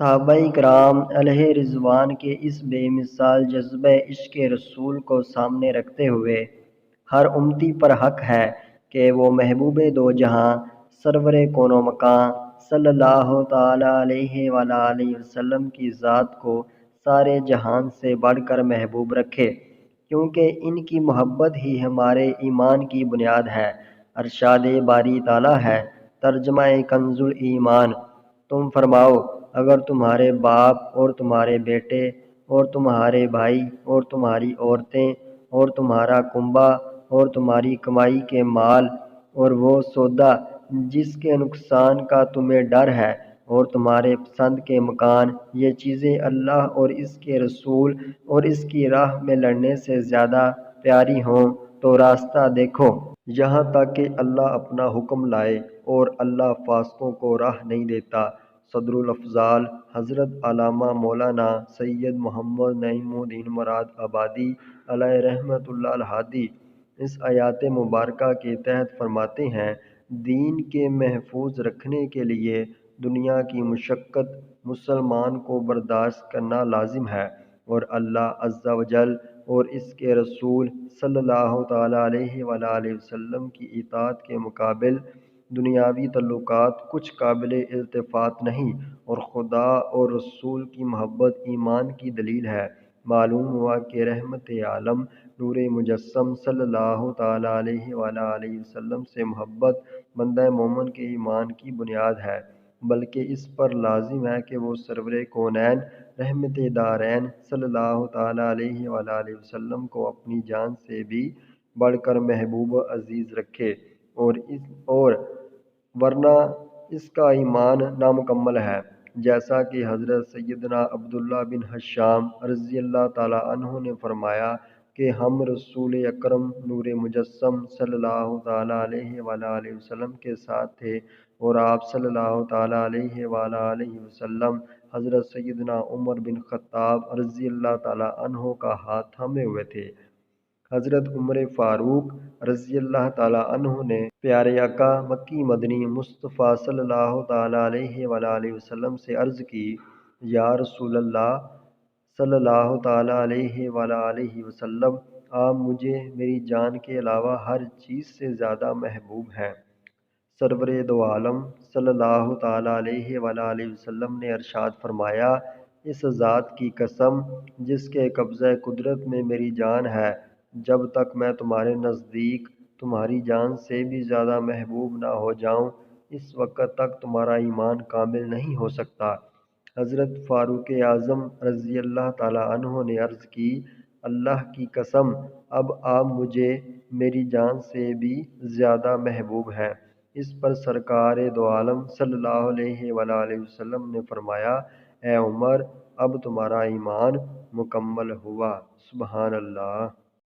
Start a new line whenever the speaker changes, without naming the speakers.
صحابہ کرام علیہ رضوان کے اس بے مثال جذبہ عشق رسول کو سامنے رکھتے ہوئے ہر امتی پر حق ہے کہ وہ محبوب دو جہاں سرور کون و مکان صلی اللہ تعالیٰ علیہ وآلہ وسلم کی ذات کو سارے جہان سے بڑھ کر محبوب رکھے، کیونکہ ان کی محبت ہی ہمارے ایمان کی بنیاد ہے۔ ارشاد باری تعالیٰ ہے، ترجمہ کنز ایمان، تم فرماؤ اگر تمہارے باپ اور تمہارے بیٹے اور تمہارے بھائی اور تمہاری عورتیں اور تمہارا کنبہ اور تمہاری کمائی کے مال اور وہ سودا جس کے نقصان کا تمہیں ڈر ہے اور تمہارے پسند کے مکان، یہ چیزیں اللہ اور اس کے رسول اور اس کی راہ میں لڑنے سے زیادہ پیاری ہوں تو راستہ دیکھو۔ یہاں تک کہ اللہ اپنا حکم لائے اور اللہ فاسقوں کو راہ نہیں دیتا۔ صدر الافضال حضرت علامہ مولانا سید محمد نعیم الدین مراد آبادی علیہ رحمۃ اللہ الہادی اس آیات مبارکہ کے تحت فرماتے ہیں، دین کے محفوظ رکھنے کے لیے دنیا کی مشقت مسلمان کو برداشت کرنا لازم ہے، اور اللہ عز و جل اور اس کے رسول صلی اللہ تعالیٰ علیہ وآلہ وسلم کی اطاعت کے مقابل دنیاوی تعلقات کچھ قابل التفات نہیں، اور خدا اور رسول کی محبت ایمان کی دلیل ہے۔ معلوم ہوا کہ رحمت عالم نور مجسم صلی اللہ تعالیٰ علیہ وآلہ وسلم سے محبت بندہ مومن کے ایمان کی بنیاد ہے، بلکہ اس پر لازم ہے کہ وہ سرور کونین رحمت دارین صلی اللہ تعالیٰ علیہ وآلہ وسلم کو اپنی جان سے بھی بڑھ کر محبوب و عزیز رکھے، اور ورنہ اس کا ایمان نامکمل ہے۔ جیسا کہ حضرت سیدنا عبداللہ بن حشام رضی اللہ تعالیٰ عنہ نے فرمایا کہ ہم رسول اکرم نور مجسم صلی اللہ تعالیٰ علیہ وآلہ وسلم کے ساتھ تھے، اور آپ صلی اللہ تعالیٰ علیہ وآلہ وسلم حضرت سیدنا عمر بن خطاب رضی اللہ تعالیٰ عنہ کا ہاتھ تھامے ہوئے تھے۔ حضرت عمر فاروق رضی اللہ تعالیٰ عنہ نے پیارے آقا مکی مدنی مصطفیٰ صلی اللہ تعالیٰ علیہ وآلہ وسلم سے عرض کی، یا رسول اللہ صلی اللہ تعالیٰ علیہ وآلہ وسلم، آپ مجھے میری جان کے علاوہ ہر چیز سے زیادہ محبوب ہیں۔ سرور دو عالم صلی اللہ تعالیٰ علیہ وآلہ وسلم نے ارشاد فرمایا، اس ذات کی قسم جس کے قبضہ قدرت میں میری جان ہے، جب تک میں تمہارے نزدیک تمہاری جان سے بھی زیادہ محبوب نہ ہو جاؤں، اس وقت تک تمہارا ایمان کامل نہیں ہو سکتا۔ حضرت فاروق اعظم رضی اللہ تعالیٰ عنہ نے عرض کی، اللہ کی قسم، اب آپ مجھے میری جان سے بھی زیادہ محبوب ہیں۔ اس پر سرکار دو عالم صلی اللہ علیہ وآلہ وسلم نے فرمایا، اے عمر، اب تمہارا ایمان مکمل ہوا۔ سبحان اللہ۔